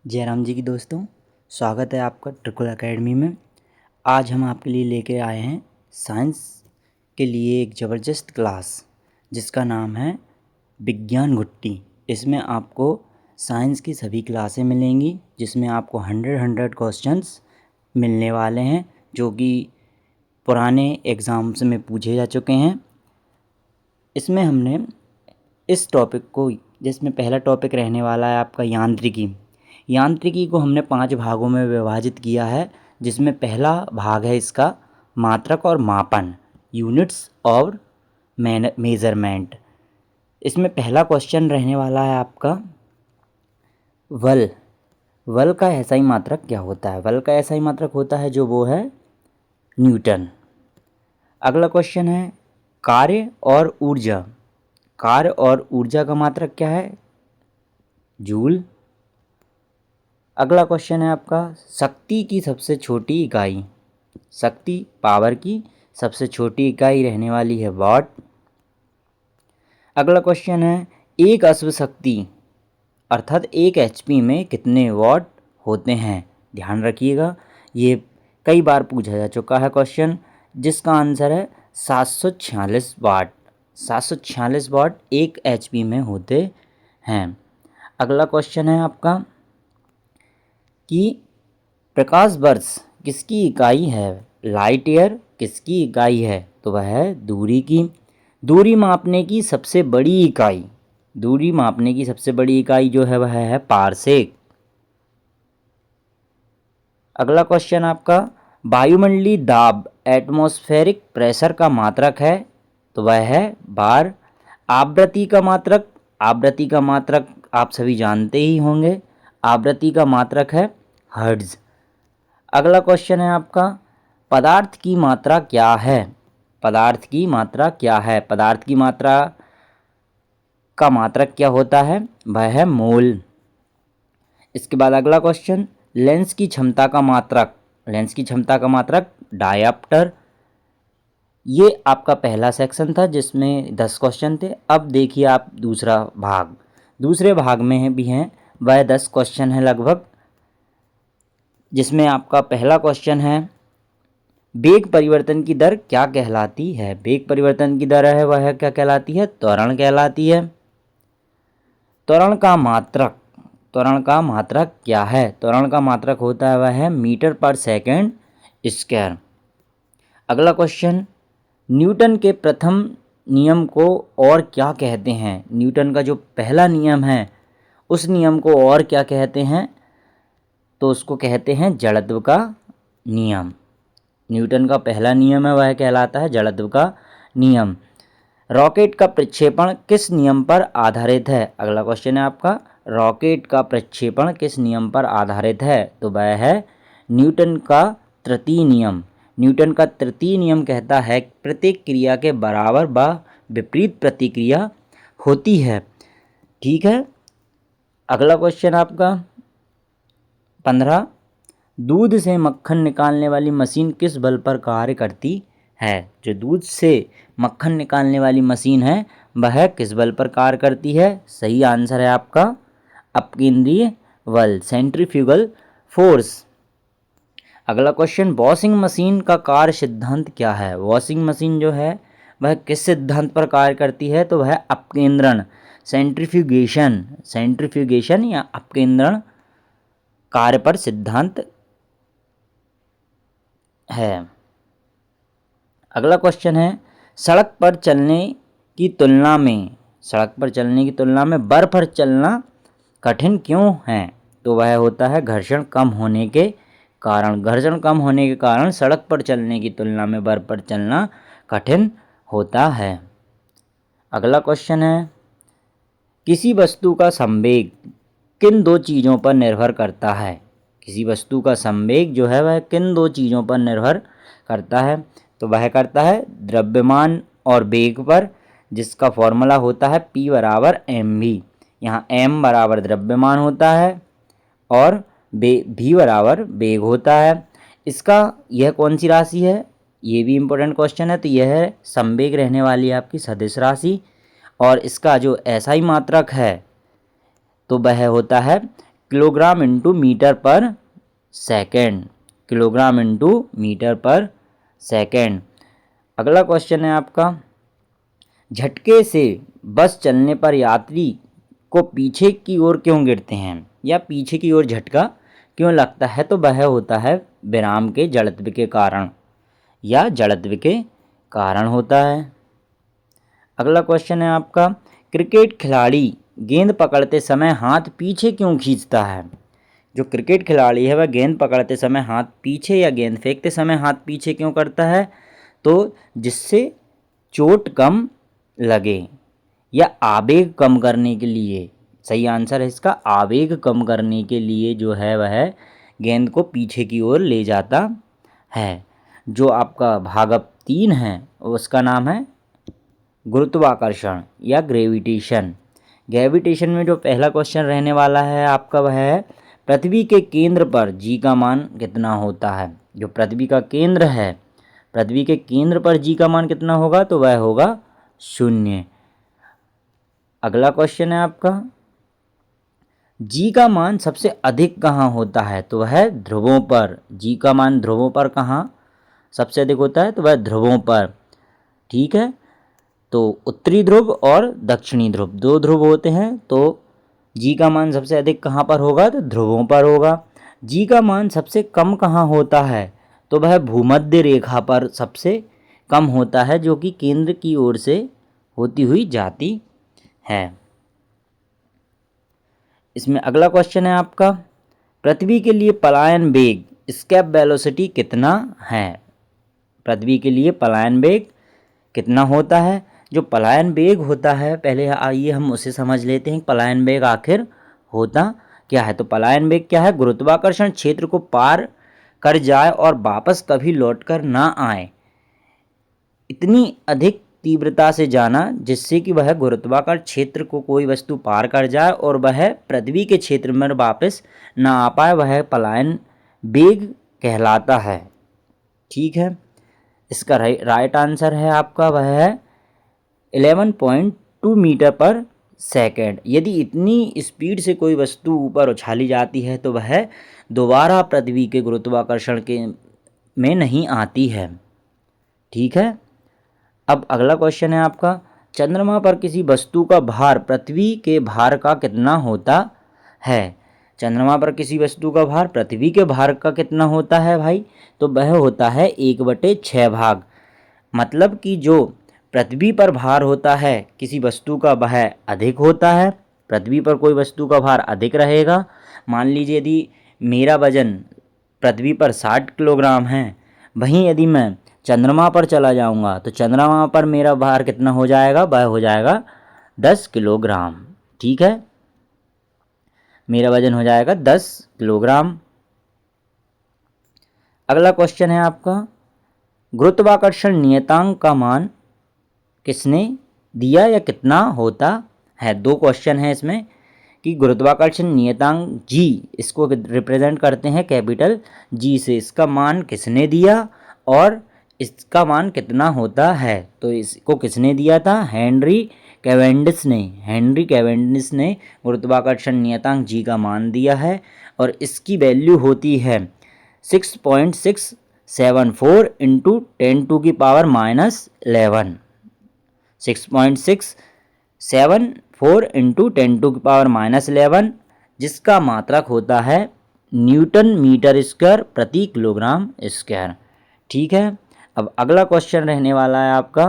जयराम जी की दोस्तों, स्वागत है आपका ट्रिकुल एकेडमी में। आज हम आपके लिए लेके आए हैं साइंस के लिए एक ज़बरदस्त क्लास जिसका नाम है विज्ञान घुट्टी। इसमें आपको साइंस की सभी क्लासें मिलेंगी जिसमें आपको 100 क्वेश्चंस मिलने वाले हैं जो कि पुराने एग्ज़ाम्स में पूछे जा चुके हैं। इसमें हमने इस टॉपिक को, जिसमें पहला टॉपिक रहने वाला है आपका यांत्रिकी को हमने 5 भागों में विभाजित किया है, जिसमें पहला भाग है इसका मात्रक और मापन, यूनिट्स और मेज़रमेंट। इसमें पहला क्वेश्चन रहने वाला है आपका वल का एसआई मात्रक क्या होता है। वल का एसआई मात्रक होता है जो वो है न्यूटन। अगला क्वेश्चन है कार्य और ऊर्जा का मात्रक क्या है, जूल। अगला क्वेश्चन है आपका शक्ति की सबसे छोटी इकाई, शक्ति पावर की सबसे छोटी इकाई रहने वाली है वाट। अगला क्वेश्चन है एक अश्व शक्ति अर्थात 1 HP में कितने वाट होते हैं। ध्यान रखिएगा, ये कई बार पूछा जा चुका है क्वेश्चन, जिसका आंसर है 746 वाट। 746 वाट 1 HP में होते हैं। अगला क्वेश्चन है आपका कि प्रकाश वर्ष किसकी इकाई है, लाइट ईयर किसकी इकाई है, तो वह है दूरी की। दूरी मापने की सबसे बड़ी इकाई जो है वह है पारसेक। अगला क्वेश्चन आपका वायुमंडलीय दाब एटमॉस्फेरिक प्रेशर का मात्रक है, तो वह है बार। आवृत्ति का मात्रक आप सभी जानते ही होंगे, आवृत्ति का मात्रक है हर्ट्ज। अगला क्वेश्चन है आपका पदार्थ की मात्रा क्या है। पदार्थ की मात्रा का मात्रक क्या होता है, वह है मोल। इसके बाद अगला क्वेश्चन लेंस की क्षमता का मात्रक डायप्टर। ये आपका पहला सेक्शन था जिसमें 10 क्वेश्चन थे। अब देखिए आप दूसरे भाग में भी हैं, वह 10 क्वेश्चन है लगभग, जिसमें आपका पहला क्वेश्चन है वेग परिवर्तन की दर क्या कहलाती है। वेग परिवर्तन की दर है वह क्या कहलाती है, त्वरण कहलाती है। त्वरण का मात्रक क्या है, त्वरण का मात्रक होता है वह है मीटर पर सेकंड स्क्वायर। अगला क्वेश्चन न्यूटन के प्रथम नियम को और क्या कहते हैं। न्यूटन का जो पहला नियम है उस नियम को और क्या कहते हैं, तो उसको कहते हैं जड़त्व का नियम। न्यूटन का पहला नियम है वह कहलाता है जड़त्व का नियम। रॉकेट का प्रक्षेपण किस नियम पर आधारित है। अगला क्वेश्चन है आपका रॉकेट का प्रक्षेपण किस नियम पर आधारित है, तो वह है न्यूटन का तृतीय नियम। न्यूटन का तृतीय नियम कहता है प्रत्येक क्रिया के बराबर व विपरीत प्रतिक्रिया होती है। ठीक है। अगला क्वेश्चन आपका 15 दूध से मक्खन निकालने वाली मशीन किस बल पर कार्य करती है। जो दूध से मक्खन निकालने वाली मशीन है वह किस बल पर कार्य करती है। सही आंसर है आपका अपकेंद्रीय बल, सेंट्रीफ्यूगल फोर्स। अगला क्वेश्चन वॉशिंग मशीन का कार्य सिद्धांत क्या है। वॉशिंग मशीन जो है वह किस सिद्धांत पर कार्य करती है, तो वह अपकेंद्रण, सेंट्रीफ्यूगेशन या अपकेंद्रण कार्य पर सिद्धांत है। अगला क्वेश्चन है सड़क पर चलने की तुलना में बर्फ पर चलना कठिन क्यों है, तो वह होता है घर्षण कम होने के कारण सड़क पर चलने की तुलना में बर्फ पर चलना कठिन होता है। अगला क्वेश्चन है किसी वस्तु का संवेग किन 2 चीज़ों पर निर्भर करता है। किसी वस्तु का संवेग जो है वह किन 2 चीज़ों पर निर्भर करता है, तो वह करता है द्रव्यमान और वेग पर, जिसका फॉर्मूला होता है P बराबर mv। यहाँ m बराबर द्रव्यमान होता है और v बराबर वेग होता है। इसका यह कौन सी राशि है, ये भी इम्पोर्टेंट क्वेश्चन है। तो यह है संवेग रहने वाली आपकी सदिश राशि, और इसका जो एसआई मात्रक है तो वह होता है किलोग्राम इंटू मीटर पर सेकेंड, किलोग्राम इंटू मीटर पर सेकेंड। अगला क्वेश्चन है आपका, झटके से बस चलने पर यात्री को पीछे की ओर क्यों गिरते हैं या पीछे की ओर झटका क्यों लगता है? तो वह होता है विराम के जड़त्व के कारण या जड़त्व के कारण होता है। अगला क्वेश्चन है आपका, क्रिकेट खिलाड़ी गेंद पकड़ते समय हाथ पीछे क्यों खींचता है? जो क्रिकेट खिलाड़ी है वह गेंद पकड़ते समय हाथ पीछे या गेंद फेंकते समय हाथ पीछे क्यों करता है? तो जिससे चोट कम लगे या आवेग कम करने के लिए। सही आंसर है इसका, आवेग कम करने के लिए जो है वह गेंद को पीछे की ओर ले जाता है। जो आपका भागप 3 है उसका नाम है गुरुत्वाकर्षण या ग्रेविटेशन। ग्रेविटेशन में जो पहला क्वेश्चन रहने वाला है आपका वह है, पृथ्वी के केंद्र पर जी का मान कितना होता है? जो पृथ्वी का केंद्र है, पृथ्वी के केंद्र पर जी का मान कितना होगा? तो वह होगा 0। अगला क्वेश्चन है आपका, जी का मान सबसे अधिक कहाँ होता है? तो वह ध्रुवों पर। जी का मान ध्रुवों पर कहाँ सबसे अधिक होता है? तो वह ध्रुवों पर। ठीक है, तो उत्तरी ध्रुव और दक्षिणी ध्रुव 2 ध्रुव होते हैं, तो जी का मान सबसे अधिक कहाँ पर होगा? तो ध्रुवों पर होगा। जी का मान सबसे कम कहाँ होता है? तो वह भूमध्य रेखा पर सबसे कम होता है, जो कि केंद्र की ओर से होती हुई जाती है। इसमें अगला क्वेश्चन है आपका, पृथ्वी के लिए पलायन वेग एस्केप वेलोसिटी कितना है? पृथ्वी के लिए पलायन वेग कितना होता है? जो पलायन वेग होता है, पहले आइए हम उसे समझ लेते हैं। पलायन वेग आखिर होता क्या है? तो पलायन वेग क्या है? गुरुत्वाकर्षण क्षेत्र को पार कर जाए और वापस कभी लौटकर ना आए, इतनी अधिक तीव्रता से जाना जिससे कि वह गुरुत्वाकर्षण क्षेत्र को कोई वस्तु पार कर जाए और वह पृथ्वी के क्षेत्र में वापस ना आ पाए, वह पलायन वेग कहलाता है। ठीक है, इसका राइट आंसर है आपका वह है 11.2 मीटर पर सेकेंड। यदि इतनी स्पीड से कोई वस्तु ऊपर उछाली जाती है तो वह दोबारा पृथ्वी के गुरुत्वाकर्षण के में नहीं आती है। ठीक है, अब अगला क्वेश्चन है आपका, चंद्रमा पर किसी वस्तु का भार पृथ्वी के भार का कितना होता है? चंद्रमा पर किसी वस्तु का भार पृथ्वी के भार का कितना होता है भाई? तो वह होता है 1/6 भाग। मतलब कि जो पृथ्वी पर भार होता है किसी वस्तु का वह अधिक होता है। पृथ्वी पर कोई वस्तु का भार अधिक रहेगा। मान लीजिए यदि मेरा वजन पृथ्वी पर 60 किलोग्राम है, वहीं यदि मैं चंद्रमा पर चला जाऊंगा तो चंद्रमा पर मेरा भार कितना हो जाएगा? वह हो जाएगा 10 किलोग्राम। ठीक है, मेरा वजन हो जाएगा 10 किलोग्राम। अगला क्वेश्चन है आपका, गुरुत्वाकर्षण नियतांक का मान किसने दिया या कितना होता है? 2 क्वेश्चन है इसमें कि गुरुत्वाकर्षण नियतांक जी, इसको रिप्रेजेंट करते हैं कैपिटल जी से, इसका मान किसने दिया और इसका मान कितना होता है? तो इसको किसने दिया था? हेनरी कैवेंडिश ने। हेनरी कैवेंडिश ने गुरुत्वाकर्षण नियतांक जी का मान दिया है और इसकी वैल्यू होती है 6.674 इंटू 10⁻⁻11। 6.674 इंटू 10⁻⁻11, जिसका मात्रक होता है न्यूटन मीटर स्क्वायर प्रति किलोग्राम स्क्वायर। ठीक है, अब अगला क्वेश्चन रहने वाला है आपका,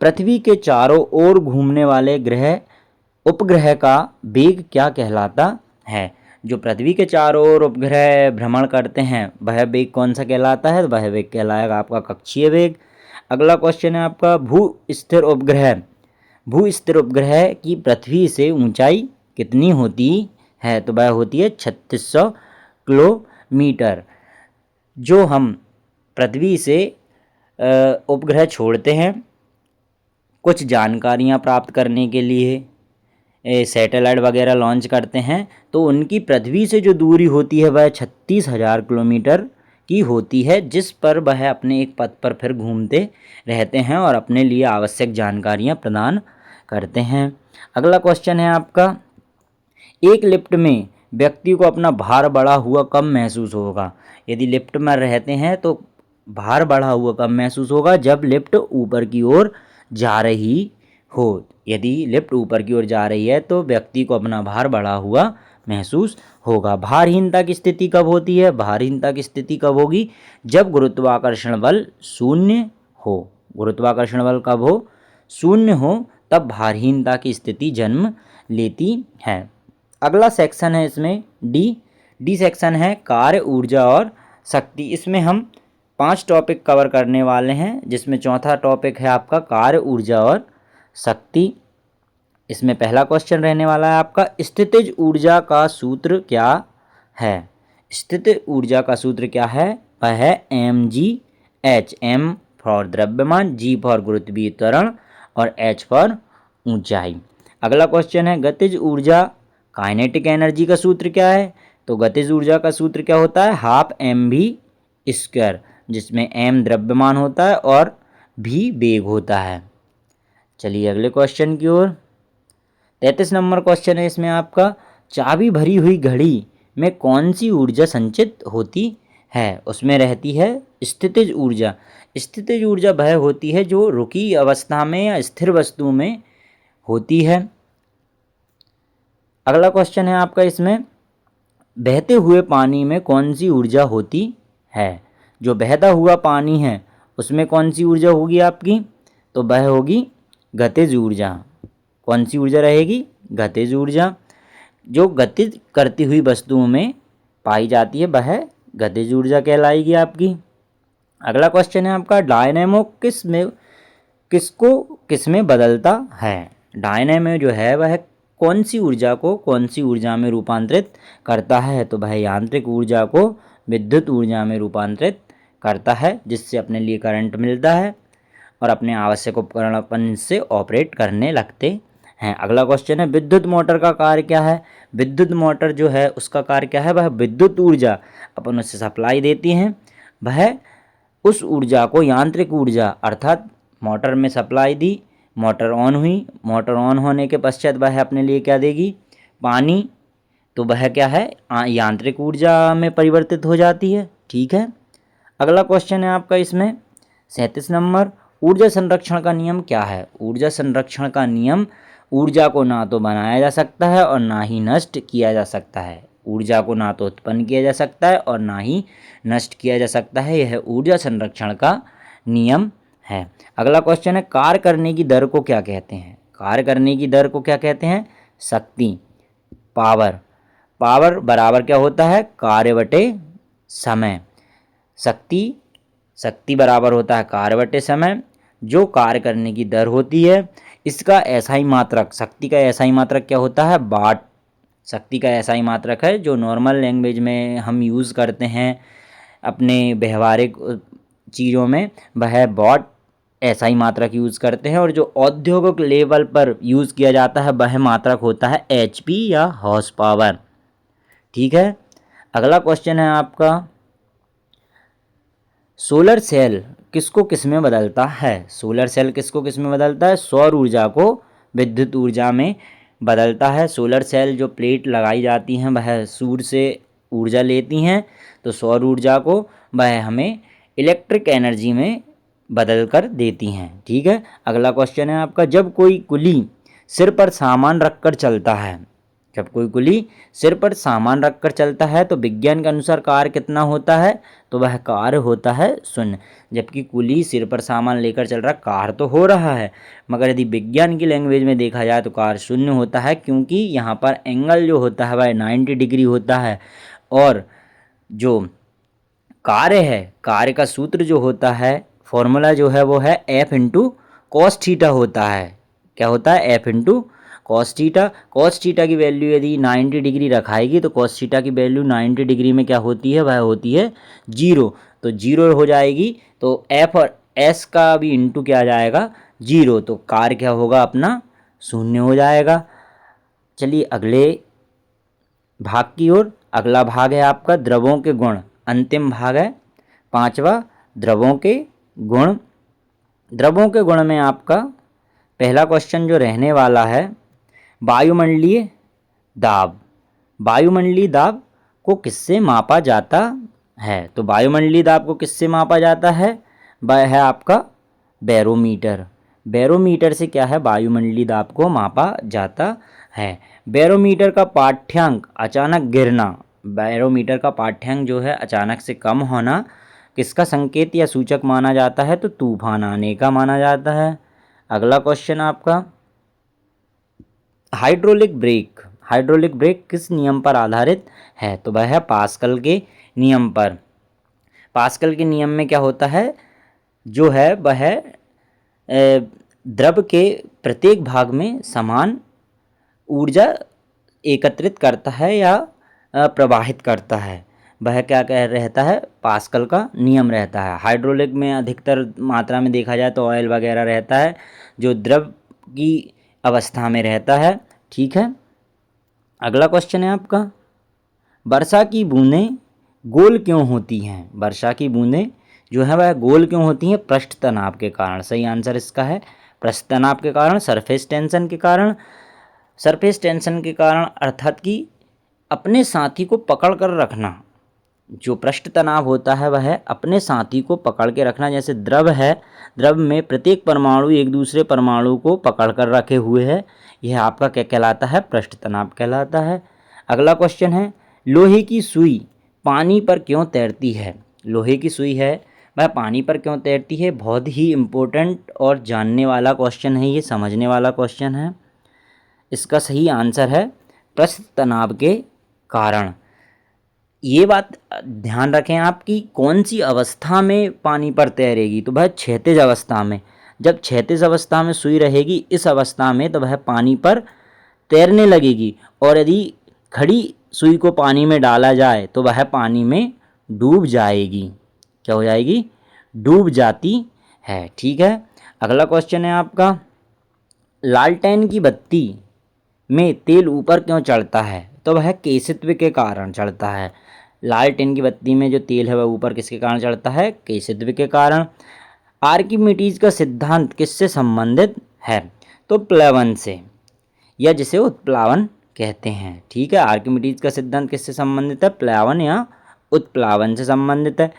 पृथ्वी के चारों ओर घूमने वाले ग्रह उपग्रह का वेग क्या कहलाता है? जो पृथ्वी के चारों ओर उपग्रह भ्रमण करते हैं वह वेग कौन सा कहलाता है? वह वेग कहलाएगा आपका कक्षीय वेग। अगला क्वेश्चन है आपका, भू स्थिर उपग्रह की पृथ्वी से ऊंचाई कितनी होती है? तो वह होती है 3600 किलोमीटर। जो हम पृथ्वी से उपग्रह छोड़ते हैं कुछ जानकारियां प्राप्त करने के लिए, सैटेलाइट वगैरह लॉन्च करते हैं, तो उनकी पृथ्वी से जो दूरी होती है वह 36,000 किलोमीटर की होती है, जिस पर वह अपने एक पथ पर फिर घूमते रहते हैं और अपने लिए आवश्यक जानकारियां प्रदान करते हैं। अगला क्वेश्चन है आपका, एक लिफ्ट में व्यक्ति को अपना भार बढ़ा हुआ कम महसूस होगा। यदि लिफ्ट में रहते हैं तो भार बढ़ा हुआ कब महसूस होगा? जब लिफ्ट ऊपर की ओर जा रही हो। यदि लिफ्ट ऊपर की ओर जा रही है तो व्यक्ति को अपना भार बढ़ा हुआ महसूस होगा। भारहीनता की स्थिति कब होती है? भारहीनता की स्थिति कब होगी? जब गुरुत्वाकर्षण बल शून्य हो। गुरुत्वाकर्षण बल कब हो? शून्य हो, तब भारहीनता की स्थिति जन्म लेती है। अगला सेक्शन है इसमें डी सेक्शन है कार्य, ऊर्जा और शक्ति। इसमें हम 5 टॉपिक कवर करने वाले हैं, जिसमें चौथा टॉपिक है आपका कार्य, ऊर्जा और शक्ति। इसमें पहला क्वेश्चन रहने वाला है आपका, स्थितिज ऊर्जा का सूत्र क्या है? स्थितिज ऊर्जा का सूत्र क्या है? वह है mgh। m फॉर द्रव्यमान, g फॉर गुरुत्वीय त्वरण और h फॉर ऊंचाई। अगला क्वेश्चन है, गतिज ऊर्जा काइनेटिक एनर्जी का सूत्र क्या है? तो गतिज ऊर्जा का सूत्र क्या होता है? हाफ mv², जिसमें m द्रव्यमान होता है और v वेग होता है। चलिए अगले क्वेश्चन की ओर। 33 नंबर क्वेश्चन है इसमें आपका, चाबी भरी हुई घड़ी में कौन सी ऊर्जा संचित होती है? उसमें रहती है स्थितिज ऊर्जा। स्थितिज ऊर्जा वह होती है जो रुकी अवस्था में या स्थिर वस्तु में होती है। अगला क्वेश्चन है आपका इसमें, बहते हुए पानी में कौन सी ऊर्जा होती है? जो बहता हुआ पानी है उसमें कौन सी ऊर्जा होगी आपकी? तो वह होगी गतिज ऊर्जा। कौन सी ऊर्जा रहेगी? गतिज ऊर्जा। जो गतिज करती हुई वस्तुओं में पाई जाती है वह गतिज ऊर्जा कहलाएगी आपकी। अगला क्वेश्चन है आपका, डायनेमो किसको किस में बदलता है? डायनेमो जो है वह कौन सी ऊर्जा को कौन सी ऊर्जा में रूपांतरित करता है? तो वह यांत्रिक ऊर्जा को विद्युत ऊर्जा में रूपांतरित करता है, जिससे अपने लिए करंट मिलता है और अपने आवश्यक उपकरण अपन से ऑपरेट करने लगते हैं। अगला क्वेश्चन है, विद्युत मोटर का कार्य क्या है? विद्युत मोटर जो है उसका कार्य क्या है? वह विद्युत ऊर्जा अपन उससे सप्लाई देती हैं, वह उस ऊर्जा को यांत्रिक ऊर्जा अर्थात मोटर में सप्लाई दी, मोटर ऑन हुई, मोटर ऑन होने के पश्चात वह अपने लिए क्या देगी? पानी। तो वह क्या है? यांत्रिक ऊर्जा में परिवर्तित हो जाती है। ठीक है। अगला क्वेश्चन है आपका इसमें 37 नंबर, ऊर्जा संरक्षण का नियम क्या है? ऊर्जा संरक्षण का नियम, ऊर्जा को ना तो बनाया जा सकता है और ना ही नष्ट किया जा सकता है। ऊर्जा को ना तो उत्पन्न किया जा सकता है और ना ही नष्ट किया जा सकता है। यह ऊर्जा संरक्षण का नियम है। अगला क्वेश्चन है, कार्य करने की दर को क्या कहते हैं? कार्य करने की दर को क्या कहते हैं? शक्ति, पावर। पावर बराबर क्या होता है? कार्य बटे समय। शक्ति बराबर होता है कार्य बटे समय। जो कार्य करने की दर होती है इसका एसआई मात्रक, शक्ति का एसआई मात्रक क्या होता है? वाट। शक्ति का एसआई मात्रक है जो नॉर्मल लैंग्वेज में हम यूज़ करते हैं अपने व्यवहारिक चीज़ों में, वह वाट एसआई मात्रक यूज़ करते हैं। और जो औद्योगिक लेवल पर यूज़ किया जाता है वह मात्रक होता है एचपी या हॉर्स पावर। ठीक है। अगला क्वेश्चन है आपका, सोलर सेल किसको किस में बदलता है? सोलर सेल किसको किस में बदलता है? सौर ऊर्जा को विद्युत ऊर्जा में बदलता है। सोलर सेल जो प्लेट लगाई जाती हैं वह सूर्य से ऊर्जा लेती हैं, तो सौर ऊर्जा को वह हमें इलेक्ट्रिक एनर्जी में बदल कर देती हैं। ठीक है। अगला क्वेश्चन है आपका, जब कोई कुली सिर पर सामान रखकर चलता है, जब कोई कुली सिर पर सामान रखकर चलता है तो विज्ञान के अनुसार कार्य कितना होता है? तो वह कार्य होता है 0। जबकि कुली सिर पर सामान लेकर चल रहा, कार्य तो हो रहा है, मगर यदि विज्ञान की लैंग्वेज में देखा जाए तो कार्य 0 होता है, क्योंकि यहाँ पर एंगल जो होता है वह 90 डिग्री होता है। और जो कार्य है, कार्य का सूत्र जो होता है, फॉर्मूला जो है वो है F इंटू कॉस थीटा होता है। क्या होता है? F into cos theta. Cos theta की वैल्यू यदि 90 डिग्री रखाएगी तो कॉस थीटा की वैल्यू 90 डिग्री में क्या होती है? वह होती है 0। तो 0 हो जाएगी, तो F और S का भी इंटू क्या आ जाएगा? 0। तो कार्य क्या होगा अपना? 0 हो जाएगा। चलिए अगले भाग की ओर। अगला भाग है आपका द्रवों के गुण, अंतिम भाग है 5वां, द्रवों के गुण। द्रवों के गुण में आपका पहला क्वेश्चन जो रहने वाला है, वायुमंडलीय दाब। वायुमंडलीय दाब को किससे मापा जाता है? तो वायुमंडलीय दाब को किससे मापा जाता है? वह है आपका बैरोमीटर। बैरोमीटर से क्या है, वायुमंडलीय दाब को मापा जाता है। बैरोमीटर का पाठ्यांक अचानक गिरना, बैरोमीटर का पाठ्यांक जो है अचानक से कम होना किसका संकेत या सूचक माना जाता है? तो तूफान आने का माना जाता है। अगला क्वेश्चन आपका, हाइड्रोलिक ब्रेक, हाइड्रोलिक ब्रेक किस नियम पर आधारित है? तो वह है पास्कल के नियम पर। पास्कल के नियम में क्या होता है, जो है वह द्रव के प्रत्येक भाग में समान ऊर्जा एकत्रित करता है या प्रवाहित करता है। वह क्या कह रहता है, पास्कल का नियम रहता है। हाइड्रोलिक में अधिकतर मात्रा में देखा जाए तो ऑयल वगैरह रहता है जो द्रव की अवस्था में रहता है। ठीक है, अगला क्वेश्चन है आपका, वर्षा की बूंदें गोल क्यों होती हैं? वर्षा की बूंदें जो है वह गोल क्यों होती हैं? पृष्ठ तनाव के कारण। सही आंसर इसका है पृष्ठ तनाव के कारण, सरफेस टेंशन के कारण। सरफेस टेंशन के कारण अर्थात कि अपने साथी को पकड़ कर रखना, जो पृष्ठ तनाव होता है वह है अपने साथी को पकड़ के रखना। जैसे द्रव है, द्रव में प्रत्येक परमाणु एक दूसरे परमाणु को पकड़ कर रखे हुए है, यह आपका क्या कहलाता है? पृष्ठ तनाव कहलाता है। अगला क्वेश्चन है, लोहे की सुई पानी पर क्यों तैरती है? लोहे की सुई है वह पानी पर क्यों तैरती है? बहुत ही इम्पोर्टेंट और जानने वाला क्वेश्चन है, ये समझने वाला क्वेश्चन है। इसका सही आंसर है पृष्ठ तनाव के कारण। ये बात ध्यान रखें आप कि कौन सी अवस्था में पानी पर तैरेगी, तो वह क्षैतिज अवस्था में। जब क्षैतिज अवस्था में सुई रहेगी इस अवस्था में तो वह पानी पर तैरने लगेगी, और यदि खड़ी सुई को पानी में डाला जाए तो वह पानी में डूब जाएगी। क्या हो जाएगी? डूब जाती है। ठीक है, अगला क्वेश्चन है आपका, लालटेन की बत्ती में तेल ऊपर क्यों चढ़ता है? तो वह केशित्व के कारण चढ़ता है। लालटेन की बत्ती में जो तेल है वह ऊपर किसके कारण चढ़ता है? केशित्व के कारण। आर्किमिडीज का सिद्धांत किससे संबंधित है? तो प्लवन से, या जिसे उत्प्लावन कहते हैं। ठीक है, आर्किमिडीज का सिद्धांत किससे संबंधित है? प्लावन या उत्प्लावन से संबंधित है।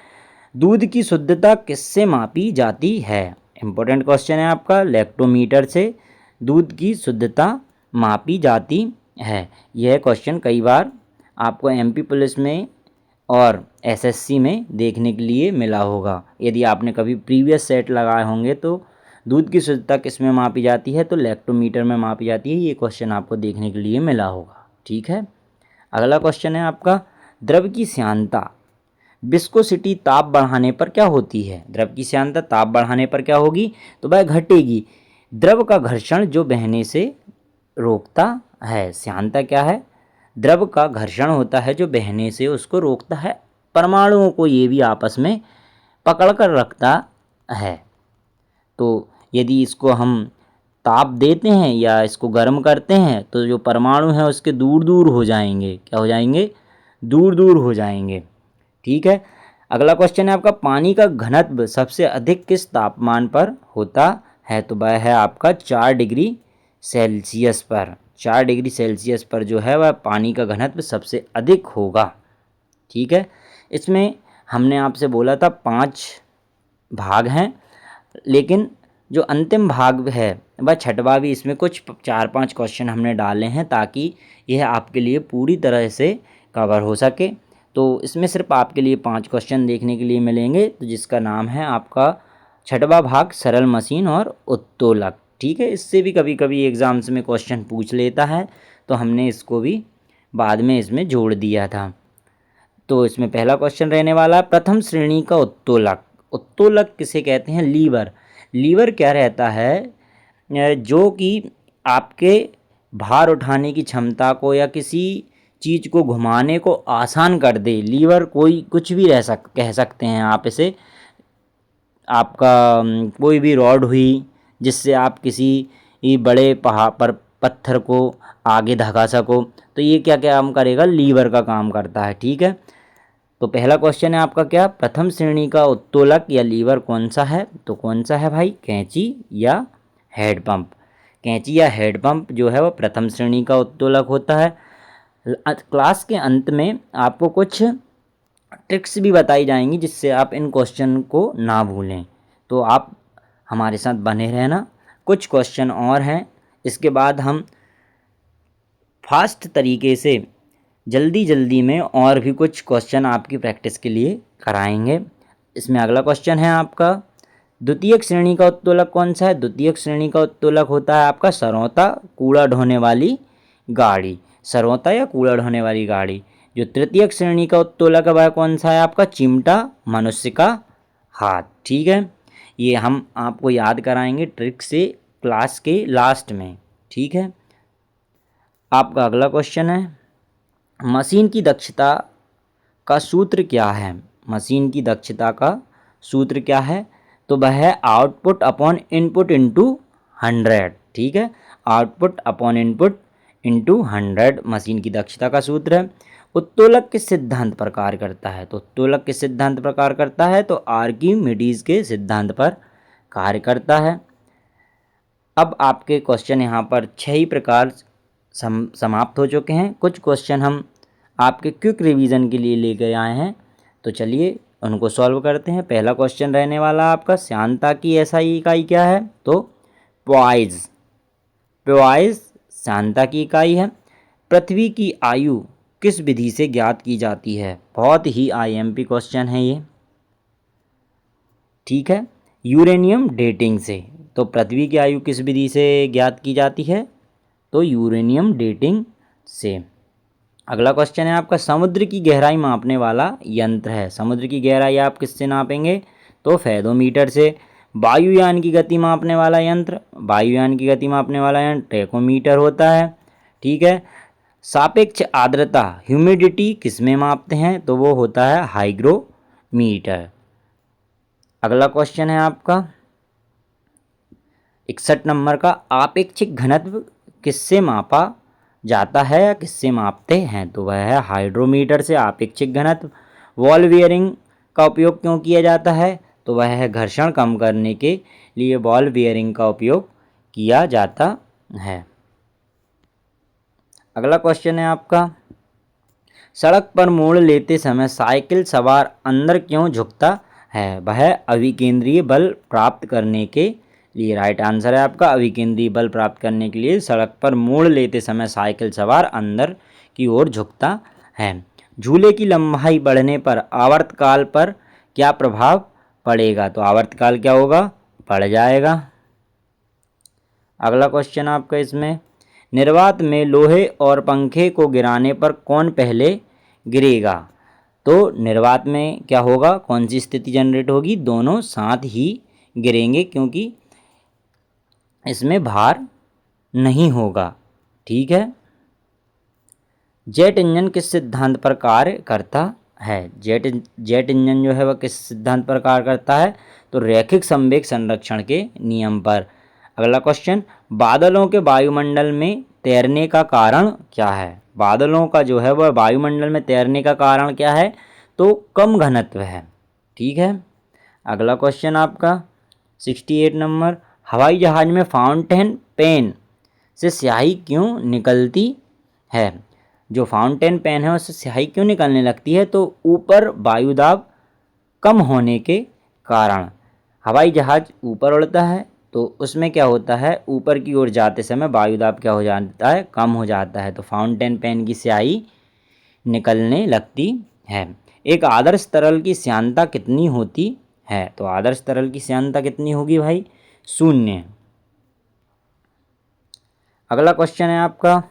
दूध की शुद्धता किससे मापी जाती है? इंपॉर्टेंट क्वेश्चन है आपका, लैक्टोमीटर से दूध की शुद्धता मापी जाती है। यह क्वेश्चन कई बार आपको एमपी पुलिस में और एसएससी में देखने के लिए मिला होगा। यदि आपने कभी प्रीवियस सेट लगाए होंगे तो दूध की शुद्धता किस में मापी जाती है? तो लैक्टोमीटर में मापी जाती है। ये क्वेश्चन आपको देखने के लिए मिला होगा। ठीक है, अगला क्वेश्चन है आपका, द्रव की श्यानता विस्कोसिटी ताप बढ़ाने पर क्या होती है? द्रव की श्यानता ताप बढ़ाने पर क्या होगी? तो वह घटेगी। द्रव का घर्षण जो बहने से रोकता है। श्यानता क्या है? द्रव का घर्षण होता है जो बहने से उसको रोकता है, परमाणुओं को ये भी आपस में पकड़ कर रखता है। तो यदि इसको हम ताप देते हैं या इसको गर्म करते हैं तो जो परमाणु हैं उसके दूर दूर हो जाएंगे। क्या हो जाएंगे? दूर दूर हो जाएंगे। ठीक है, अगला क्वेश्चन है आपका, पानी का घनत्व सबसे अधिक किस तापमान पर होता है? तो वह है आपका 4 डिग्री सेल्सियस पर। 4 डिग्री सेल्सियस पर जो है वह पानी का घनत्व सबसे अधिक होगा। ठीक है, इसमें हमने आपसे बोला था 5 भाग हैं, लेकिन जो अंतिम भाग है वह छठवा भी, इसमें कुछ 4-5 क्वेश्चन हमने डाले हैं ताकि यह आपके लिए पूरी तरह से कवर हो सके। तो इसमें सिर्फ आपके लिए 5 क्वेश्चन देखने के लिए मिलेंगे, तो जिसका नाम है आपका छठवा भाग सरल मशीन और उत्तोलक। ठीक है, इससे भी कभी कभी एग्ज़ाम्स में क्वेश्चन पूछ लेता है, तो हमने इसको भी बाद में इसमें जोड़ दिया था। तो इसमें पहला क्वेश्चन रहने वाला है, प्रथम श्रेणी का उत्तोलक। उत्तोलक किसे कहते हैं? लीवर। लीवर क्या रहता है? जो कि आपके भार उठाने की क्षमता को या किसी चीज़ को घुमाने को आसान कर दे। लीवर कोई कुछ भी कह सकते हैं आप इसे। आपका कोई भी रॉड हुई जिससे आप किसी बड़े पहाड़ पर पत्थर को आगे धका सको, तो ये क्या क्या काम करेगा? लीवर का काम करता है। ठीक है, तो पहला क्वेश्चन है आपका क्या, प्रथम श्रेणी का उत्तोलक या लीवर कौन सा है? तो कौन सा है भाई? कैंची या हेड पंप। कैंची या हेड पंप जो है वो प्रथम श्रेणी का उत्तोलक होता है। क्लास के अंत में आपको कुछ ट्रिक्स भी बताई जाएंगी जिससे आप इन क्वेश्चन को ना भूलें, तो आप हमारे साथ बने रहना। कुछ क्वेश्चन और हैं, इसके बाद हम फास्ट तरीके से जल्दी जल्दी में और भी कुछ क्वेश्चन आपकी प्रैक्टिस के लिए कराएंगे। इसमें अगला क्वेश्चन है आपका, द्वितीयक श्रेणी का उत्तोलक कौन सा है? द्वितीयक श्रेणी का उत्तोलक होता है आपका सरौता कूड़ा ढोने वाली गाड़ी, सरौता या कूड़ा ढोने वाली गाड़ी। जो तृतीयक श्रेणी का उत्तोलक है वह कौन सा है आपका? चिमटा, मनुष्य का हाथ। ठीक है, ये हम आपको याद कराएंगे ट्रिक से क्लास के लास्ट में। ठीक है, आपका अगला क्वेश्चन है, मशीन की दक्षता का सूत्र क्या है? मशीन की दक्षता का सूत्र क्या है? तो वह है आउटपुट अपॉन इनपुट इंटू 100। ठीक है, output upon input into 100 machine की दक्षता का सूत्र है। उत्तोलक किस सिद्धांत पर कार्य करता है? तो उत्तोलक किस सिद्धांत पर कार्य करता है? तो आर्किमिडीज के सिद्धांत पर कार्य करता है। अब आपके क्वेश्चन यहाँ पर 6 ही प्रकार समाप्त हो चुके हैं। कुछ क्वेश्चन हम आपके क्विक रिवीजन के लिए लेकर आए हैं, तो चलिए उनको सॉल्व करते हैं। पहला क्वेश्चन रहने वाला आपका, श्यानता की एसआई इकाई क्या है? तो पॉइज, पॉइज श्यानता की इकाई है। पृथ्वी की आयु किस विधि से ज्ञात की जाती है? बहुत ही आईएमपी क्वेश्चन है ये। ठीक है, यूरेनियम डेटिंग से। तो पृथ्वी की आयु किस विधि से ज्ञात की जाती है? तो यूरेनियम डेटिंग से। अगला क्वेश्चन है आपका, समुद्र की गहराई मापने वाला यंत्र है। समुद्र की गहराई आप किससे नापेंगे? तो फेदोमीटर से। वायुयान की गति मापने वाला यंत्र, वायुयान की गति मापने वाला यंत्र टेकोमीटर होता है। ठीक है, सापेक्ष आर्द्रता ह्यूमिडिटी किस में मापते हैं? तो वो होता है हाइग्रोमीटर। अगला क्वेश्चन है आपका 61 नंबर का, आपेक्षिक घनत्व किससे मापा जाता है या किससे मापते हैं? तो वह है हाइड्रोमीटर से आपेक्षिक घनत्व। बॉल बियरिंग का उपयोग क्यों किया जाता है? तो वह है घर्षण कम करने के लिए बॉल बियरिंग का उपयोग किया जाता है। अगला क्वेश्चन है आपका, सड़क पर मोड़ लेते समय साइकिल सवार अंदर क्यों झुकता है? वह अभिकेंद्रीय बल प्राप्त करने के लिए। राइट आंसर है आपका, अभिकेंद्रीय बल प्राप्त करने के लिए सड़क पर मोड़ लेते समय साइकिल सवार अंदर की ओर झुकता है। झूले की लंबाई बढ़ने पर आवर्तकाल पर क्या प्रभाव पड़ेगा? तो आवर्तकाल क्या होगा? बढ़ जाएगा। अगला क्वेश्चन आपका इसमें, निर्वात में लोहे और पंखे को गिराने पर कौन पहले गिरेगा? तो निर्वात में क्या होगा? कौन सी स्थिति जनरेट होगी? दोनों साथ ही गिरेंगे क्योंकि इसमें भार नहीं होगा। ठीक है, जेट इंजन किस सिद्धांत पर कार्य करता है? जेट इंजन जो है वह किस सिद्धांत पर कार्य करता है? तो रैखिक संवेग संरक्षण के नियम पर। अगला क्वेश्चन, बादलों के वायुमंडल में तैरने का कारण क्या है? बादलों का जो है वह वायुमंडल में तैरने का कारण क्या है? तो कम घनत्व है। ठीक है, अगला क्वेश्चन आपका 68 नंबर, हवाई जहाज में फाउंटेन पेन से स्याही क्यों निकलती है? जो फाउंटेन पेन है उससे स्याही क्यों निकलने लगती है? तो ऊपर वायुदाब कम होने के कारण। हवाई जहाज ऊपर उड़ता है तो उसमें क्या होता है, ऊपर की ओर जाते समय वायुदाब क्या हो जाता है? कम हो जाता है, तो फाउंटेन पेन की स्याही निकलने लगती है। एक आदर्श तरल की श्यानता कितनी होती है? तो आदर्श तरल की श्यानता कितनी होगी भाई? 0। अगला क्वेश्चन है आपका,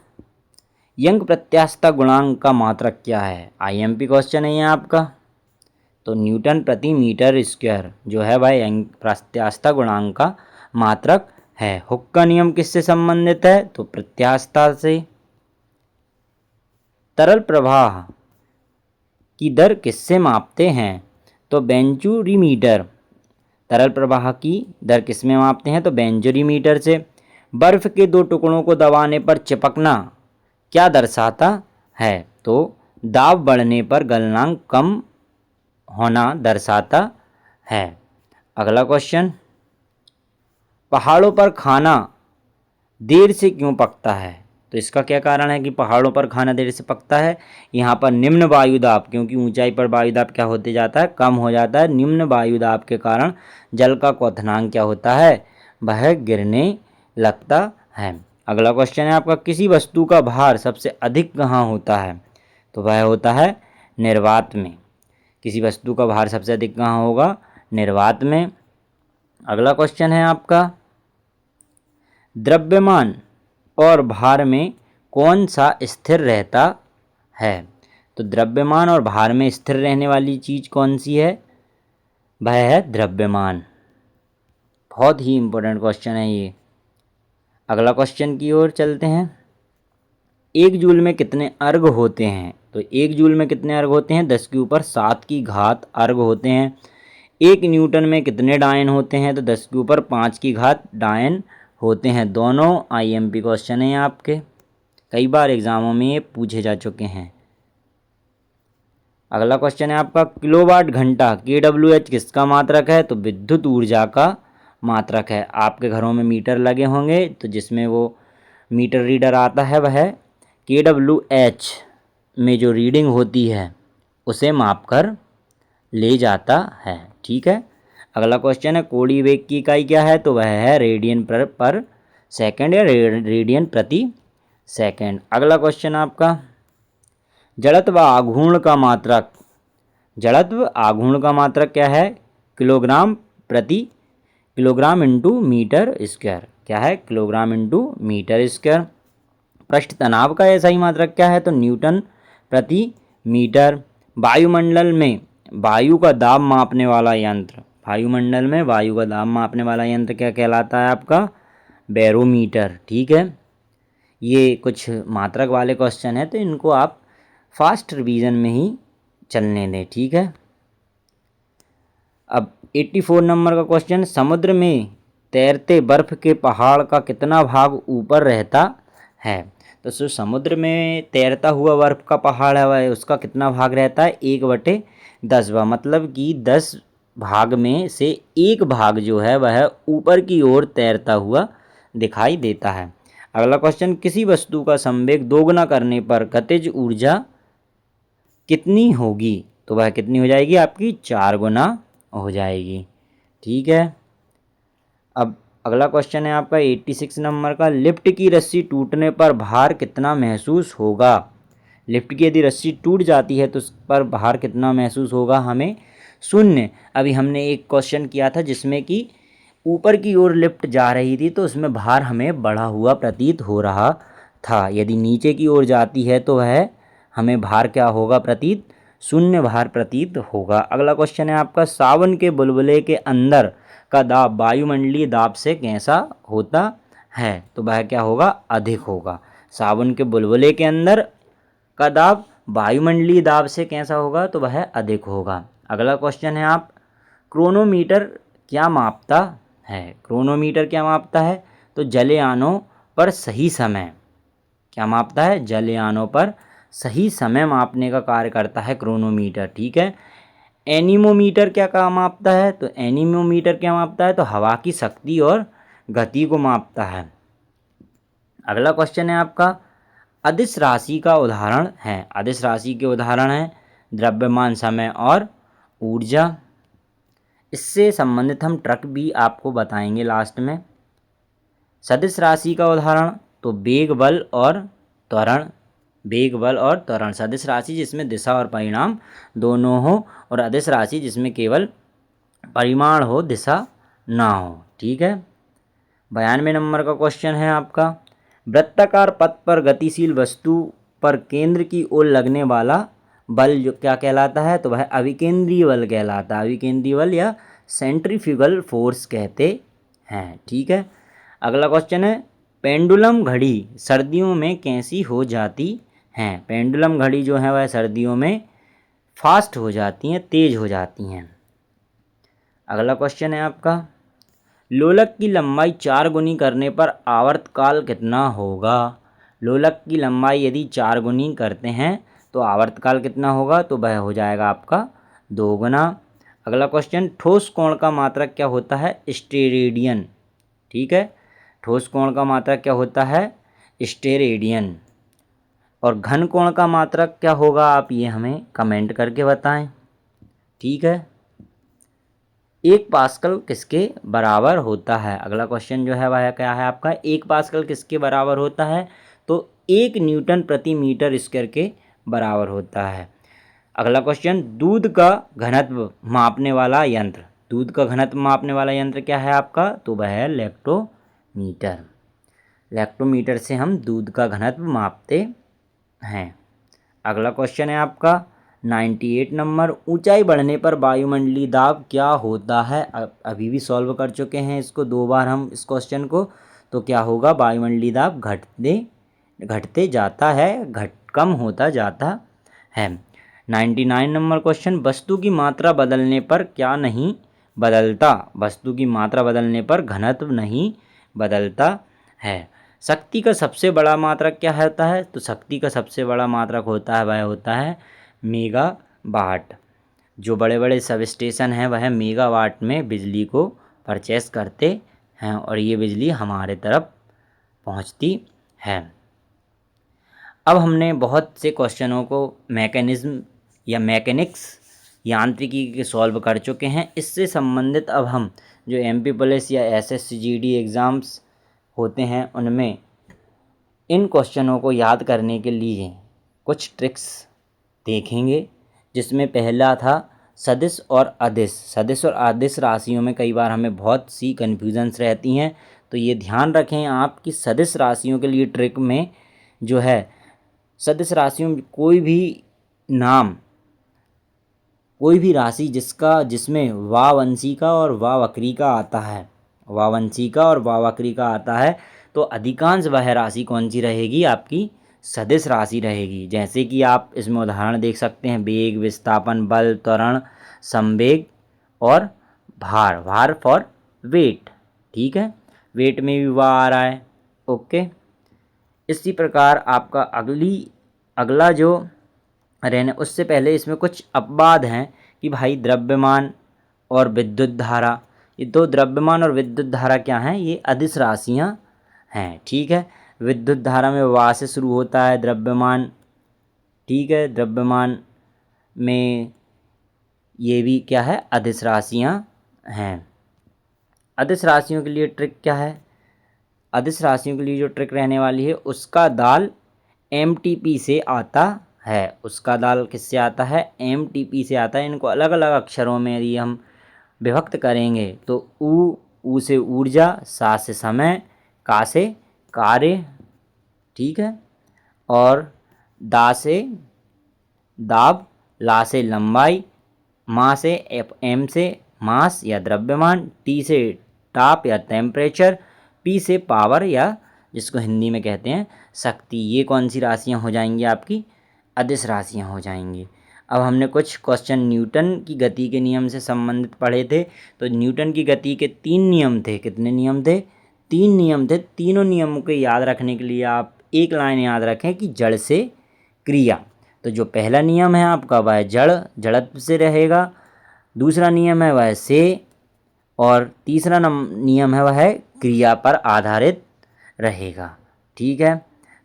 यंग प्रत्यास्थता गुणांक का मात्रक क्या है? आईएमपी क्वेश्चन है ये आपका। तो न्यूटन प्रति मीटर स्क्वायर जो है भाई यंग प्रत्यास्थता गुणांक का मात्रक है। हुक का नियम किससे संबंधित है? तो प्रत्यास्थता से। तरल प्रवाह की दर किससे मापते हैं? तो बेंचुरीमीटर। तरल प्रवाह की दर किसमें मापते हैं? तो बेंचुरीमीटर से। बर्फ के दो टुकड़ों को दबाने पर चिपकना क्या दर्शाता है? तो दाब बढ़ने पर गलनांक कम होना दर्शाता है। अगला क्वेश्चन, पहाड़ों पर खाना देर से क्यों पकता है? तो इसका क्या कारण है कि पहाड़ों पर खाना देर से पकता है? यहाँ पर निम्न वायुदाब, क्योंकि ऊंचाई पर वायुदाब क्या होते जाता है? कम हो जाता है। निम्न वायुदाब के कारण जल का क्वथनांक क्या होता है? वह गिरने लगता है। अगला क्वेश्चन है आपका, किसी वस्तु का भार सबसे अधिक कहाँ होता है? तो वह होता है निर्वात में। किसी वस्तु का भार सबसे अधिक कहाँ होगा? निर्वात में। अगला क्वेश्चन है आपका, द्रव्यमान और भार में कौन सा स्थिर रहता है? तो द्रव्यमान और भार में स्थिर रहने वाली चीज़ कौन सी है? वह है द्रव्यमान। बहुत ही इम्पोर्टेंट क्वेश्चन है ये। अगला क्वेश्चन की ओर चलते हैं। एक जूल में कितने अर्घ होते हैं? तो एक जूल में कितने अर्घ होते हैं? 10⁻7 अर्घ होते हैं। एक न्यूटन में कितने डायन होते हैं? तो 10⁵ डायन होते हैं। दोनों IMP क्वेश्चन हैं आपके, कई बार एग्जामों में ये पूछे जा चुके हैं। अगला क्वेश्चन है आपका, किलोवाट घंटा kWh किसका मात्रक है? तो विद्युत ऊर्जा का मात्रक है। आपके घरों में मीटर लगे होंगे, तो जिसमें वो मीटर रीडर आता है वह kWh में जो रीडिंग होती है उसे मापकर ले जाता है। ठीक है। अगला क्वेश्चन है, कोणीय वेग की इकाई क्या है? तो वह है रेडियन पर सेकंड या रेडियन प्रति सेकंड। अगला क्वेश्चन आपका, जड़त्व आघूर्ण का मात्रक। जड़त्व आघूर्ण का मात्रक क्या है? Kilogram into metre square. क्या है? Kilogram into metre square. पृष्ठ तनाव का ऐसा ही मात्रक क्या है? तो न्यूटन प्रति मीटर। वायुमंडल में वायु का दाब मापने वाला यंत्र, वायुमंडल में वायु का दाब मापने वाला यंत्र क्या कहलाता है आपका? बैरोमीटर। ठीक है। ये कुछ मात्रक वाले क्वेश्चन है, तो इनको आप फास्ट रिवीजन में ही चलने दें। ठीक है। अब 84 नंबर का क्वेश्चन, समुद्र में तैरते बर्फ के पहाड़ का कितना भाग ऊपर रहता है? तो समुद्र में तैरता हुआ बर्फ का पहाड़ है वह, उसका कितना भाग रहता है? 1/10। मतलब कि 10 भाग में से एक भाग जो है वह ऊपर की ओर तैरता हुआ दिखाई देता है। अगला क्वेश्चन, किसी वस्तु का संवेग दोगुना करने पर गतिज ऊर्जा कितनी होगी? तो वह कितनी हो जाएगी? आपकी 4 गुना हो जाएगी। ठीक है। अब अगला क्वेश्चन है आपका 86 नंबर का, लिफ्ट की रस्सी टूटने पर भार कितना महसूस होगा? लिफ्ट की यदि रस्सी टूट जाती है तो उस पर भार कितना महसूस होगा? हमें 0। अभी हमने एक क्वेश्चन किया था जिसमें कि ऊपर की ओर लिफ्ट जा रही थी तो उसमें भार हमें बढ़ा हुआ प्रतीत हो रहा था। यदि नीचे की ओर जाती है तो वह हमें भार क्या होगा प्रतीत? 0 भार प्रतीत होगा। अगला क्वेश्चन है आपका, सावन के बुलबुले के अंदर का दाब वायुमंडलीय दाब से कैसा होता है? तो वह क्या होगा? अधिक होगा। सावन के बुलबुले के अंदर का दाब वायुमंडलीय दाब से कैसा होगा? तो वह अधिक होगा। अगला क्वेश्चन है, आप क्रोनोमीटर क्या मापता है? क्रोनोमीटर क्या मापता है? तो जलयानों पर सही समय क्या मापता है? जलयानों पर सही समय मापने का कार्य करता है क्रोनोमीटर। ठीक है। एनीमोमीटर क्या काम मापता है? तो एनीमोमीटर क्या मापता है? तो हवा की शक्ति और गति को मापता है। अगला क्वेश्चन है आपका, अदिश राशि का उदाहरण है। अदिश राशि के उदाहरण हैं द्रव्यमान, समय और ऊर्जा। इससे संबंधित हम ट्रक भी आपको बताएंगे लास्ट में। सदिश राशि का उदाहरण तो वेग बल और त्वरण। वेग बल और त्वरण। सदिश राशि जिसमें दिशा और परिमाण दोनों हो, और अदिश राशि जिसमें केवल परिमाण हो, दिशा ना हो। ठीक है। 92 नंबर का क्वेश्चन है आपका, वृत्ताकार पथ पर गतिशील वस्तु पर केंद्र की ओर लगने वाला बल जो क्या कहलाता है? तो वह अभिकेंद्रीय बल कहलाता है। अभिकेंद्रीय बल या सेंट्रीफ्यूगल फोर्स कहते हैं। ठीक है। अगला क्वेश्चन है, पेंडुलम घड़ी सर्दियों में कैसी हो जाती हैं? पेंडुलम घड़ी जो है वह सर्दियों में फास्ट हो जाती हैं, तेज हो जाती हैं। अगला क्वेश्चन है आपका, लोलक की लंबाई 4 गुनी करने पर आवर्तकाल कितना होगा? लोलक की लंबाई यदि 4 गुनी करते हैं तो आवर्तकाल कितना होगा? तो वह हो जाएगा आपका 2 गुना। अगला क्वेश्चन, ठोस कोण का मात्रक क्या होता है? स्टेरेडियन। ठीक है। ठोस कोण का मात्रक क्या होता है? स्टेरेडियन। और घन कोण का मात्रक क्या होगा, आप ये हमें कमेंट करके बताएं। ठीक है, 1 पास्कल किसके बराबर होता है? अगला क्वेश्चन जो है वह क्या है आपका, 1 पास्कल किसके बराबर होता है? तो 1 न्यूटन प्रति मीटर स्क्वायर के बराबर होता है। अगला क्वेश्चन, दूध का घनत्व मापने वाला यंत्र। दूध का घनत्व मापने वाला यंत्र क्या है आपका? तो वह है लैक्टोमीटर। लैक्टोमीटर से हम दूध का घनत्व मापते हैं। अगला क्वेश्चन है आपका 98 नंबर, ऊंचाई बढ़ने पर वायुमंडलीय दाब क्या होता है? अभी भी सॉल्व कर चुके हैं इसको 2 बार हम इस क्वेश्चन को। तो क्या होगा, वायुमंडलीय दाब घटते जाता है, कम होता जाता है। 99 नंबर क्वेश्चन, वस्तु की मात्रा बदलने पर क्या नहीं बदलता? वस्तु की मात्रा बदलने पर घनत्व नहीं बदलता है। शक्ति का सबसे बड़ा मात्रक क्या होता है? तो शक्ति का सबसे बड़ा मात्रक होता है वह होता है मेगावाट। जो बड़े बड़े सब स्टेशन हैं वह मेगावाट में बिजली को परचेस करते हैं और ये बिजली हमारे तरफ पहुंचती है। अब हमने बहुत से क्वेश्चनों को मैकेनिज्म या मैकेनिक्स यांत्रिकी के सॉल्व कर चुके हैं। इससे संबंधित अब हम जो MP पुलिस या SSCGD एग्ज़ाम्स होते हैं उनमें इन क्वेश्चनों को याद करने के लिए कुछ ट्रिक्स देखेंगे, जिसमें पहला था सदिश और अदिश। सदिश और अदिश राशियों में कई बार हमें बहुत सी कन्फ्यूजन्स रहती हैं, तो ये ध्यान रखें आप कि सदिश राशियों के लिए ट्रिक में जो है, सदिश राशियों में कोई भी राशि जिसमें वावंशिका और वावक्रिका आता है, वावंशिका और वावक्रिका आता है, तो अधिकांश वह राशि कौन सी रहेगी? आपकी सदिश राशि रहेगी। जैसे कि आप इसमें उदाहरण देख सकते हैं, वेग, विस्थापन, बल, त्वरण, संवेग और भार। भार फॉर वेट। ठीक है, वेट में भी वाह आ रहा है। ओके, इसी प्रकार आपका अगला जो रहने, उससे पहले इसमें कुछ अपवाद हैं कि भाई द्रव्यमान और विद्युत धारा, ये दो द्रव्यमान और विद्युत धारा क्या हैं? ये अदिश राशियाँ हैं। ठीक है, विद्युत धारा में वाह से शुरू होता है द्रव्यमान। ठीक है, द्रव्यमान में ये भी क्या है? अदिश राशियाँ हैं। अदिश राशियों के लिए ट्रिक क्या है? अदिश राशियों के लिए जो ट्रिक रहने वाली है, उसका दाल MTP से आता है। उसका दाल किससे आता है? MTP से आता है। इनको अलग अलग अक्षरों में यदि हम विभक्त करेंगे तो ऊ से ऊर्जा, सा से समय, का से कार्य, ठीक है, और दा से दाब, ला से लंबाई, मा से एम से मास या द्रव्यमान, टी से ताप या टेम्परेचर, पी से पावर या जिसको हिंदी में कहते हैं शक्ति। ये कौन सी राशियाँ हो जाएंगी? आपकी अदिश राशियाँ हो जाएंगी। अब हमने कुछ क्वेश्चन न्यूटन की गति के नियम से संबंधित पढ़े थे। तो न्यूटन की गति के 3 नियम थे। कितने नियम थे? 3 नियम थे। तीनों नियमों को याद रखने के लिए आप एक लाइन याद रखें कि जड़ से क्रिया। तो जो पहला नियम है आपका वह जड़त्व से रहेगा, दूसरा नियम है वह से, और तीसरा नियम है वह क्रिया पर आधारित रहेगा। ठीक है,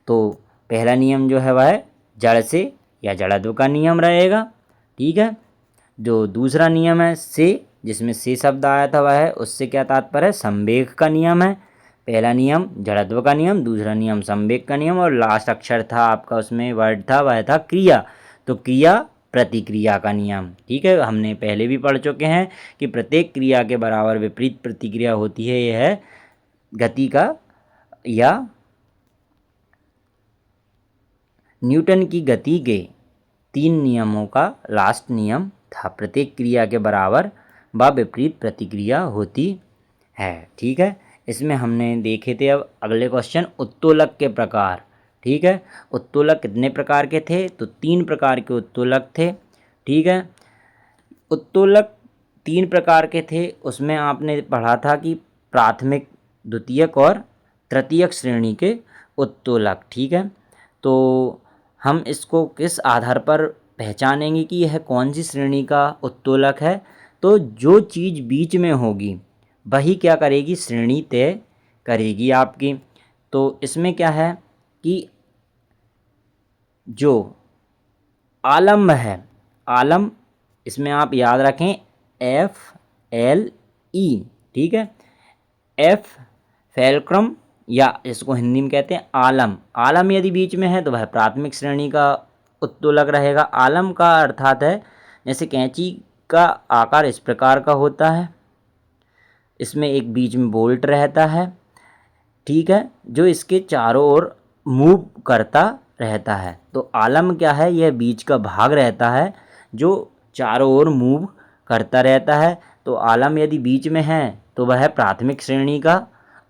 तो पहला नियम जो है वह जड़ से या जड़त्व का नियम रहेगा। ठीक है, जो दूसरा नियम है से, जिसमें से शब्द आया था वह है, उससे क्या तात्पर्य है? संवेग का नियम है। पहला नियम जड़त्व का नियम, दूसरा नियम संवेग का नियम, और लास्ट अक्षर था आपका, उसमें वर्ड था वह था क्रिया। तो क्रिया प्रतिक्रिया का नियम। ठीक है, हमने पहले भी पढ़ चुके हैं कि प्रत्येक क्रिया के बराबर विपरीत प्रतिक्रिया होती है। यह है गति का या न्यूटन की गति के 3 नियमों का लास्ट नियम था। प्रत्येक क्रिया के बराबर व विपरीत प्रतिक्रिया होती है। ठीक है, इसमें हमने देखे थे। अब अगले क्वेश्चन, उत्तोलक के प्रकार। ठीक है, उत्तोलक कितने प्रकार के थे? तो 3 प्रकार के उत्तोलक थे। ठीक है, उत्तोलक 3 प्रकार के थे। उसमें आपने पढ़ा था कि प्राथमिक, द्वितीयक और तृतीयक श्रेणी के उत्तोलक। ठीक है, तो हम इसको किस आधार पर पहचानेंगे कि यह कौन सी श्रेणी का उत्तोलक है? तो जो चीज़ बीच में होगी वही क्या करेगी? श्रेणी तय करेगी आपकी। तो इसमें क्या है कि जो आलम्ब है, आलम इसमें आप याद रखें FLE, ठीक है। F फैलक्रम या इसको हिंदी में कहते हैं आलम। आलम यदि बीच में है तो वह प्राथमिक श्रेणी का उत्तोलक रहेगा। आलम का अर्थात है जैसे कैंची का आकार इस प्रकार का होता है, इसमें एक बीच में बोल्ट रहता है, ठीक है, जो इसके चारों ओर मूव करता रहता है। तो आलम क्या है, यह बीच का भाग रहता है जो चारों ओर मूव करता रहता है। तो आलम यदि बीच में है तो वह प्राथमिक श्रेणी का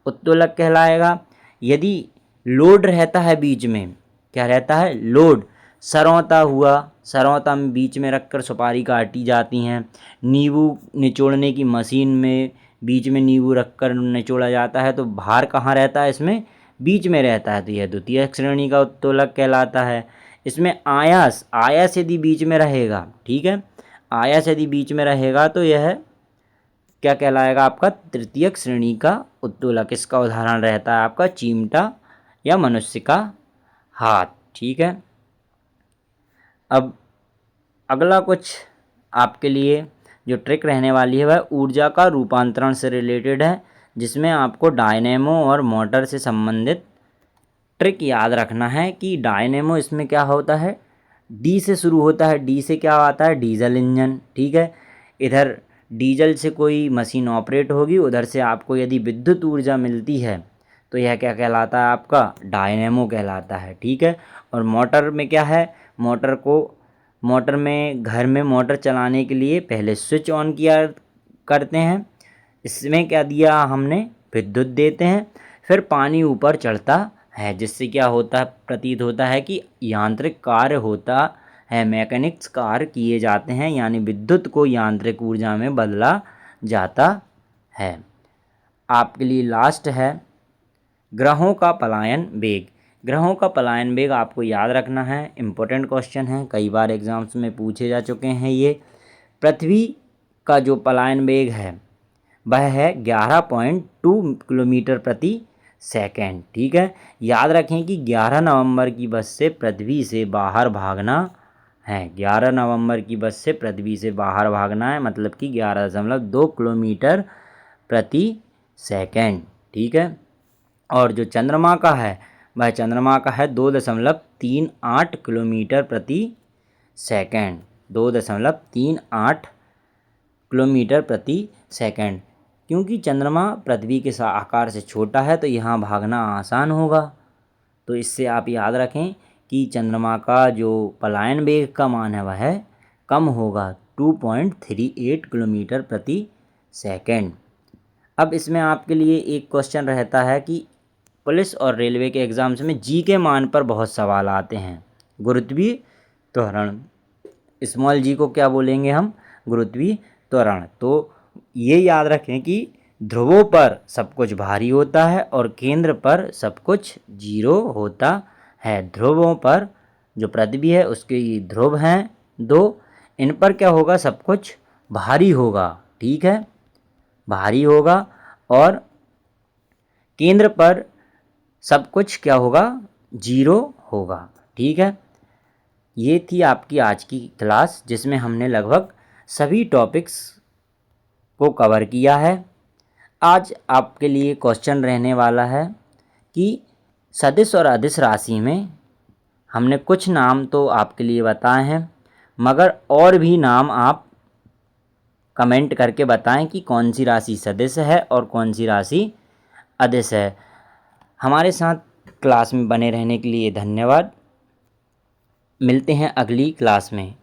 उत्तोलक कहलाएगा। यदि लोड रहता है बीच में, क्या रहता है, लोड, सरौता हुआ, सरौता में बीच में रखकर सुपारी काटी जाती हैं। नींबू निचोड़ने की मशीन में बीच में नींबू रखकर निचोड़ा जाता है, तो भार कहाँ रहता है, इसमें बीच में रहता है, तो यह द्वितीय श्रेणी का उत्तोलक कहलाता है। इसमें आयास, आयास यदि बीच में रहेगा, ठीक है, आयास यदि बीच में रहेगा तो यह क्या कहलाएगा, आपका तृतीय श्रेणी का उत्तोलक। इसका उदाहरण रहता है आपका चिमटा या मनुष्य का हाथ, ठीक है। अब अगला कुछ आपके लिए जो ट्रिक रहने वाली है वह ऊर्जा का रूपांतरण से रिलेटेड है, जिसमें आपको डायनेमो और मोटर से संबंधित ट्रिक याद रखना है कि डायनेमो इसमें क्या होता है, डी से शुरू होता है। डी से क्या आता है, डीजल इंजन, ठीक है। इधर डीजल से कोई मशीन ऑपरेट होगी, उधर से आपको यदि विद्युत ऊर्जा मिलती है तो यह क्या कहलाता है, आपका डायनेमो कहलाता है, ठीक है। और मोटर में क्या है, मोटर में घर में मोटर चलाने के लिए पहले स्विच ऑन किया करते हैं, इसमें क्या दिया हमने, विद्युत देते हैं, फिर पानी ऊपर चढ़ता है, जिससे क्या होता है, प्रतीत होता है कि यांत्रिक कार्य होता है, मैकेनिक्स कार्य किए जाते हैं, यानी विद्युत को यांत्रिक ऊर्जा में बदला जाता है। आपके लिए लास्ट है ग्रहों का पलायन वेग। ग्रहों का पलायन वेग आपको याद रखना है, इम्पोर्टेंट क्वेश्चन है, कई बार एग्जाम्स में पूछे जा चुके हैं ये। पृथ्वी का जो पलायन वेग है वह है 11.2 किलोमीटर प्रति सेकंड, ठीक है। याद रखें कि 11 नवंबर की बस से पृथ्वी से बाहर भागना है, 11 नवंबर की बस से पृथ्वी से बाहर भागना है, मतलब कि 11.2 किलोमीटर प्रति सेकंड, ठीक है। और जो चंद्रमा का है वह चंद्रमा का है 2.38 किलोमीटर प्रति सेकंड, 2.38 किलोमीटर प्रति सेकंड। क्योंकि चंद्रमा पृथ्वी के आकार से छोटा है तो यहाँ भागना आसान होगा, तो इससे आप याद रखें कि चंद्रमा का जो पलायन वेग का मान है वह कम होगा, 2.38 किलोमीटर प्रति सेकंड। अब इसमें आपके लिए एक क्वेश्चन रहता है कि पुलिस और रेलवे के एग्ज़ाम्स में जी के मान पर बहुत सवाल आते हैं। गुरुत्वीय त्वरण, स्मॉल जी को क्या बोलेंगे हम, गुरुत्वीय त्वरण। तो ये याद रखें कि ध्रुवों पर सब कुछ भारी होता है और केंद्र पर सब कुछ जीरो होता है। ध्रुवों पर जो पृथ्वी है उसके ध्रुव हैं दो, इन पर क्या होगा, सब कुछ भारी होगा, ठीक है, भारी होगा, और केंद्र पर सब कुछ क्या होगा, जीरो होगा, ठीक है। ये थी आपकी आज की क्लास, जिसमें हमने लगभग सभी टॉपिक्स को कवर किया है। आज आपके लिए क्वेश्चन रहने वाला है कि सदिश और अदिश राशि में हमने कुछ नाम तो आपके लिए बताए हैं, मगर और भी नाम आप कमेंट करके बताएं कि कौन सी राशि सदिश है और कौन सी राशि अदिश है। हमारे साथ क्लास में बने रहने के लिए धन्यवाद। मिलते हैं अगली क्लास में।